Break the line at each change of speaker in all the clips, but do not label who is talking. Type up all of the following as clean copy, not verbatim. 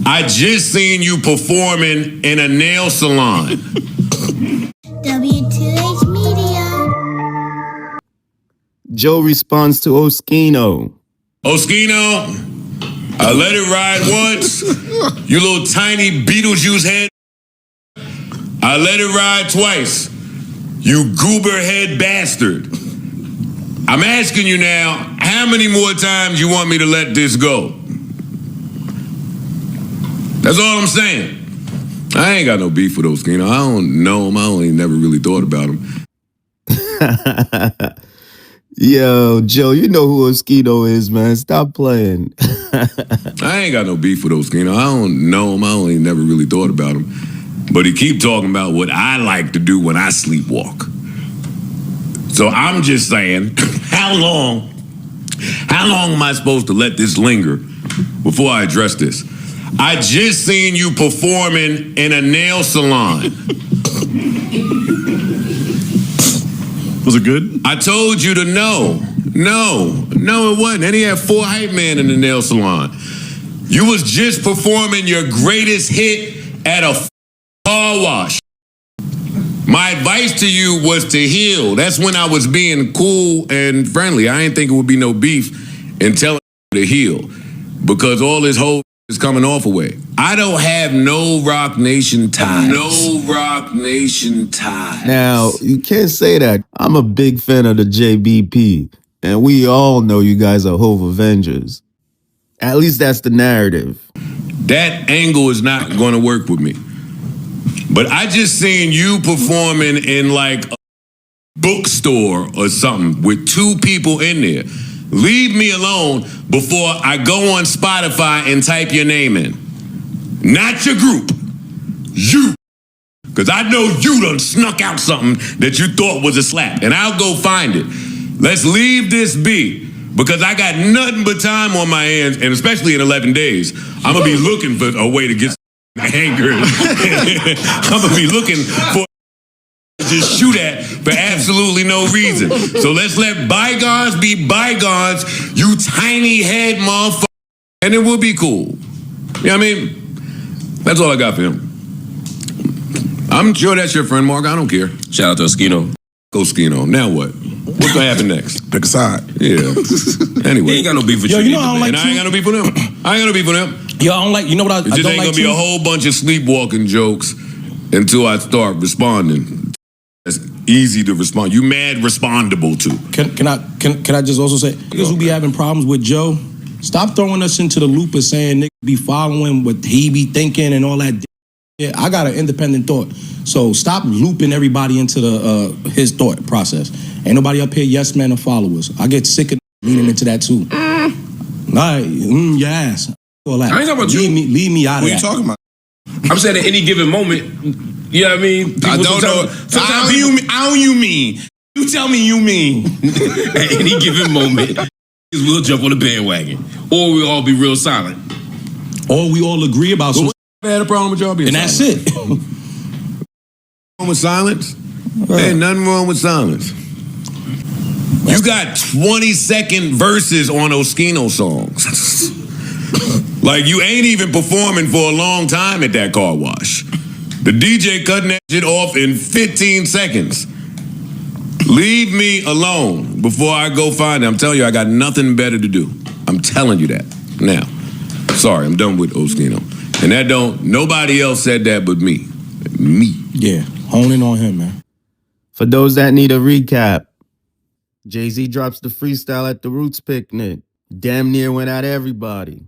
I just seen you performing in a nail salon.
W2H Media.
Joe responds to Oschino.
Oschino, I let it ride once. You little tiny Beetlejuice head. I let it ride twice. You goober head bastard. I'm asking you now, how many more times you want me to let this go? That's all I'm saying. I ain't got no beef with Oschino. I don't know him. I only never really thought about him.
Yo, Joe, you know who Oschino is, man. Stop playing.
I ain't got no beef with Oschino. I don't know him. I only never really thought about him. But he keep talking about what I like to do when I sleepwalk. So I'm just saying, how long am I supposed to let this linger before I address this? I just seen you performing in a nail salon.
Was it good?
I told you to no. No, it wasn't. And he had 4 hype men in the nail salon. You was just performing your greatest hit at a car wash. My advice to you was to heal. That's when I was being cool and friendly. I didn't think it would be no beef in telling you to heal because all this whole is coming off away. I don't have no Rock Nation ties. No Rock Nation ties.
Now, you can't say that. I'm a big fan of the JBP, and we all know you guys are Hove Avengers. At least that's the narrative.
That angle is not going to work with me. But I just seen you performing in like a bookstore or something with 2 people in there. Leave me alone before I go on Spotify and type your name in. Not your group. You. Because I know you done snuck out something that you thought was a slap. And I'll go find it. Let's leave this be. Because I got nothing but time on my hands, and especially in 11 days, I'm going to be looking for a way to get anger. I'm going to be looking for just shoot at for absolutely no reason. So let's let bygones be bygones, you tiny head motherfucker, and it will be cool. You know what I mean? That's all I got for him. I'm sure that's your friend, Mark. I don't care.
Shout out to Oschino.
Go Oschino. Now what? What's going to happen next?
Pick a side.
Yeah. Anyway.
He ain't got no beef with
Yo,
you.
you know I don't like
And I ain't got no beef with him. I ain't got no beef with him.
Yo, I don't like, you know what I
It just
don't
ain't
like
going to be
too?
a whole bunch of sleepwalking jokes until I start responding. It's easy to respond. You mad respondable to.
Can I just also say, niggas who be having problems with Joe, stop throwing us into the loop of saying niggas be following what he be thinking and all that. Yeah, I got an independent thought. So stop looping everybody into the his thought process. Ain't nobody up here yes men or followers. I get sick of leaning into that too. Like, your ass. All that.
I ain't talking about you.
Leave me out of that.
What are you talking about?
I'm saying at any given moment, you know what I mean? People
I don't know.
Sometimes
How you mean? You tell me you mean.
at any given moment, we'll jump on the bandwagon. Or we'll all be real silent.
Or we all agree about something.
I had a problem with y'all being
And that's
silent.
it.
Wrong with silence? Ain't nothing wrong with silence. You got 20-second verses on Oschino songs. Like you ain't even performing for a long time at that car wash. The DJ cutting that shit off in 15 seconds. Leave me alone before I go find it. I'm telling you, I got nothing better to do. I'm telling you that. Now, sorry, I'm done with Oschino. And that nobody else said that but me. Me.
Yeah, honing on him, man.
For those that need a recap, Jay-Z drops the freestyle at the Roots picnic. Damn near went at everybody.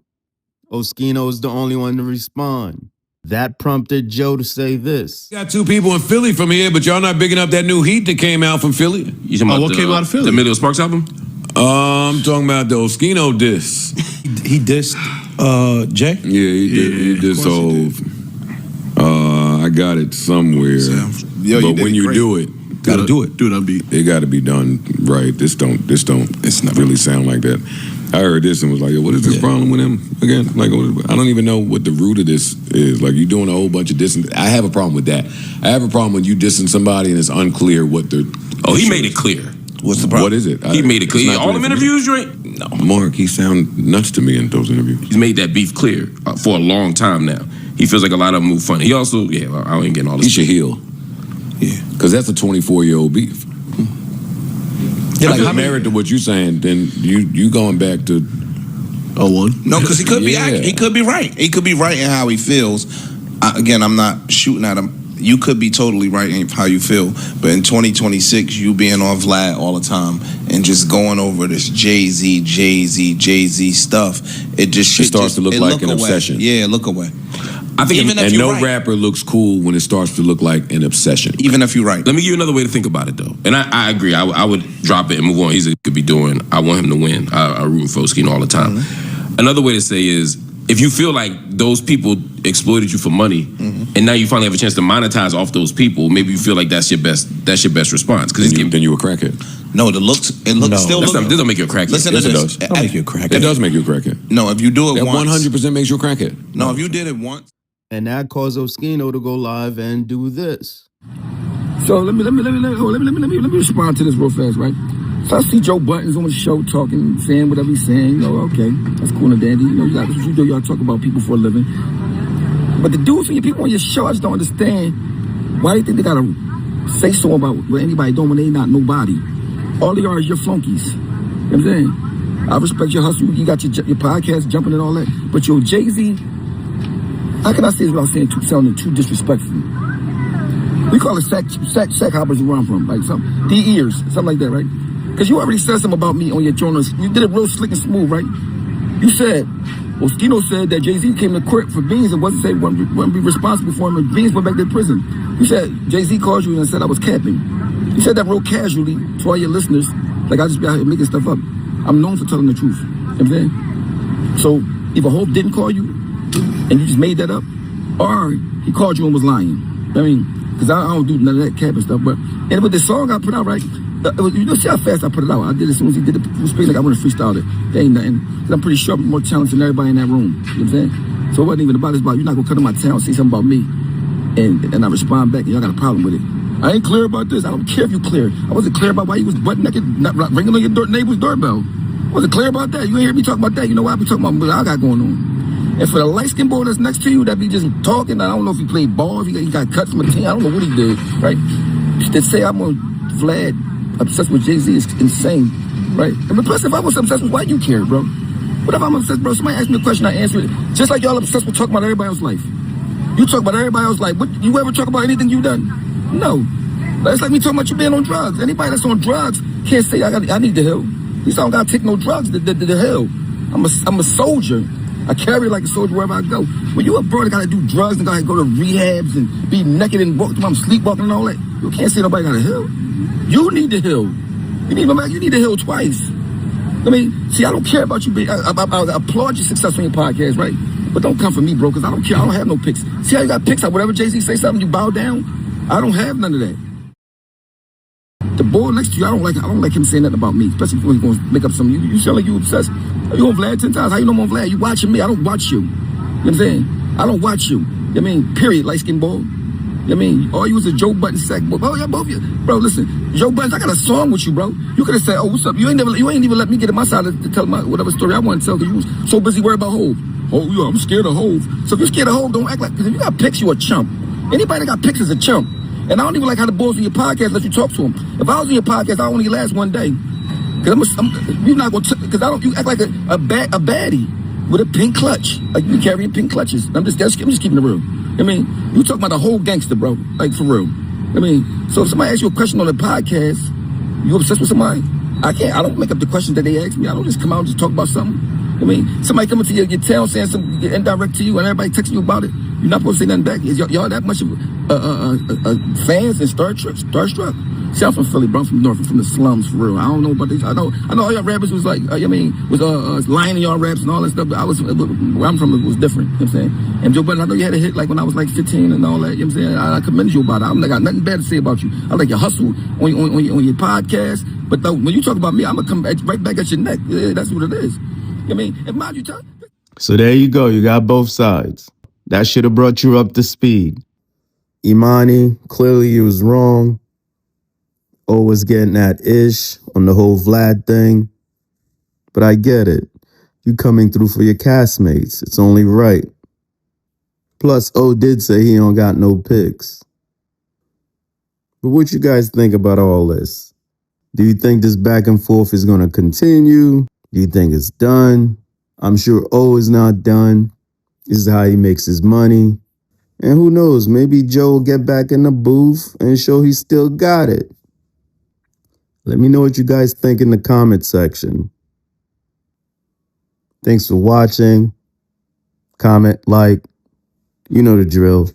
Oschino is the only one to respond. That prompted Joe to say this.
Got 2 people in Philly from here, but y'all not bigging up that new heat that came out from Philly.
You talking about
what came out of Philly?
The Million Sparks album?
I'm talking about the Oschino diss.
He dissed Jay?
Yeah, he did so. I got it somewhere.
Yo,
but when you do it,
Gotta do it.
Do it on beat.
it got to be done right. This don't
It's not
really sound like that. I heard this and was like, yo, what is this problem with him again? Like, I don't even know what the root of this is. Like, you doing a whole bunch of dissing. I have a problem with that. I have a problem when you dissing somebody and it's unclear what the.
Oh, he made it clear.
What's the problem?
What is it?
He made it
It's
clear.
not
All
clear
them
for me.
interviews, right?
Mark, he sound nuts to me in those interviews.
He's made that beef clear for a long time now. He feels like a lot of them move funny. He also, I ain't getting all this.
He should heal.
Yeah.
Because that's a 24-year-old beef.
Yeah,
I'm just married to what you're saying, then you going back to
01?
No, because he could be
Yeah.
he could be right. He could be right in how he feels. Again, I'm not shooting at him. You could be totally right in how you feel, but in 2026, you being on Vlad all the time and just going over this Jay-Z stuff, it just
starts to look like an
away.
obsession.
Yeah, look away.
I think
Even if
and
you're
no
right.
rapper looks cool when it starts to look like an obsession.
Even if you're right.
Let me give you another way to think about it, though. And I agree. I would drop it and move on. Could be doing. I want him to win. I root for Oschino all the time.
Mm-hmm.
Another way to say is, if you feel like those people exploited you for money, and now you finally have a chance to monetize off those people, maybe you feel like that's your best response. Because
Then you a crackhead.
No, it looks still
This don't make you a crackhead.
Listen
Yes,
to
it
this.
does.
Don't make you a crackhead.
It does make you a crackhead.
No, if you do it
That
once.
100% makes you a crackhead.
No, if you did it once.
And that caused Oschino to go live and do this.
So let me respond to this real fast, right? So I see Joe Budden's on the show talking, saying whatever he's saying. Okay, that's cool and dandy. That's what you do. Y'all talk about people for a living. But the dudes and your people on your show, I just don't understand why they think they gotta say so about what anybody doing when they not nobody. All they are is your flunkies. You know what I'm saying? I respect your hustle. You got your podcast jumping and all that. But your Jay-Z, how can I say this without sounding too disrespectful? We call it sack hoppers where I'm from, like the ears, something like that, right? Because you already said something about me on your journals. You did it real slick and smooth, right? You said, Oschino said that Jay-Z came to court for Beans and wouldn't be responsible for him, and Beans went back to prison. You said Jay-Z called you and said I was capping. You said that real casually to all your listeners, like I just be out here making stuff up. I'm known for telling the truth. You know what I'm saying? So either Hope didn't call you and you just made that up, or he called you and was lying. I mean, because I don't do none of that capping stuff. But and with the song I put out, right? You know, see how fast I put it out. I did it as soon as he did it. Like I want to freestyle it. There ain't nothing. Cause I'm pretty sure I'm more talented than everybody in that room. You know what I'm saying? So it wasn't even about this. About you're not gonna come to my town, say something about me, and I respond back, and y'all got a problem with it. I ain't clear about this. I don't care if you clear. I wasn't clear about why you was butt naked, not ringing on your neighbor's doorbell. I wasn't clear about that. You ain't hear me talk about that. You know what I be talking about what I got going on. And for the light-skinned boy that's next to you that be just talking, I don't know if he played ball, if he got cuts from a team, I don't know what he did, right? To say I'm on Vlad obsessed with Jay-Z is insane, right? And plus, if I was obsessed with, why you care, bro? What if I'm obsessed, bro? Somebody asked me a question, I answered it. Just like y'all obsessed with talking about everybody else's life. You talk about everybody else's life. What, you ever talk about anything you done? No. It's like me talking about you being on drugs. Anybody that's on drugs can't say I need the hill. You say I don't gotta take no drugs to the hill. I'm a soldier. I carry like a soldier wherever I go. When you abroad, I gotta do drugs and gotta go to rehabs and be naked and walk I'm sleepwalking and all that. You can't say nobody got a hill. You need the hill. You need the hill twice. I mean, see, I don't care about you. I applaud your success on your podcast, right? But don't come for me, bro, because I don't care. I don't have no picks. See how you got picks? Whatever Jay-Z say something, you bow down. I don't have none of that. The boy next to you, I don't like him saying nothing about me, especially when he's going to make up something. You sound like you obsessed. You on Vlad 10 times. How you know I'm on Vlad? You watching me. I don't watch you. You know what I'm saying? I don't watch you. You know what I mean? Period, light-skinned boy. You know what I mean? All you was a Joe Budden sack boy. Oh, yeah, both of you. Bro, listen. Joe Budden, I got a song with you, bro. You could have said, oh, what's up? You ain't even let me get in my side to tell my whatever story I want to tell because you was so busy worried about Hov. Oh, yeah, I'm scared of Hov. So if you're scared of Hov, don't act like, because if you got picks, you a chump. Anybody that got picks is a chump. And I don't even like how the boys on your podcast let you talk to them. If I was on your podcast, I only last one day. Because you're not going to, because you act like a baddie with a pink clutch. Like you carrying pink clutches. I'm just keeping it real. I mean, you talking about the whole gangster, bro. Like for real. I mean, so if somebody asks you a question on the podcast, you obsessed with somebody? I don't make up the questions that they ask me. I don't just come out and just talk about something. I mean, somebody coming to your town saying something indirect to you and everybody texting you about it. You're not supposed to say nothing back. Is y'all that much of fans and starstruck? See, I'm from Philly, bro. I'm from North, I'm from the slums, for real. I don't know about this. I know all y'all rappers was like, was lying in y'all raps and all that stuff, but where I'm from was different, you know what I'm saying? And Joe Budden, I know you had a hit like when I was like 15 and all that, you know what I'm saying? I commend you about it. I got nothing bad to say about you. I like your hustle on your podcast, but though, when you talk about me, I'm going to come right back at your neck. Yeah, that's what it is. I mean, if mind you,
So there you go. You got both sides. That should have brought you up to speed. Emanny, clearly he was wrong. O was getting that ish on the whole Vlad thing. But I get it. You coming through for your castmates. It's only right. Plus, O did say he don't got no pics. But what you guys think about all this? Do you think this back and forth is going to continue? Do you think it's done? I'm sure O is not done. This is how he makes his money. And who knows, maybe Joe will get back in the booth and show he still got it. Let me know what you guys think in the comment section. Thanks for watching. Comment, like, you know the drill.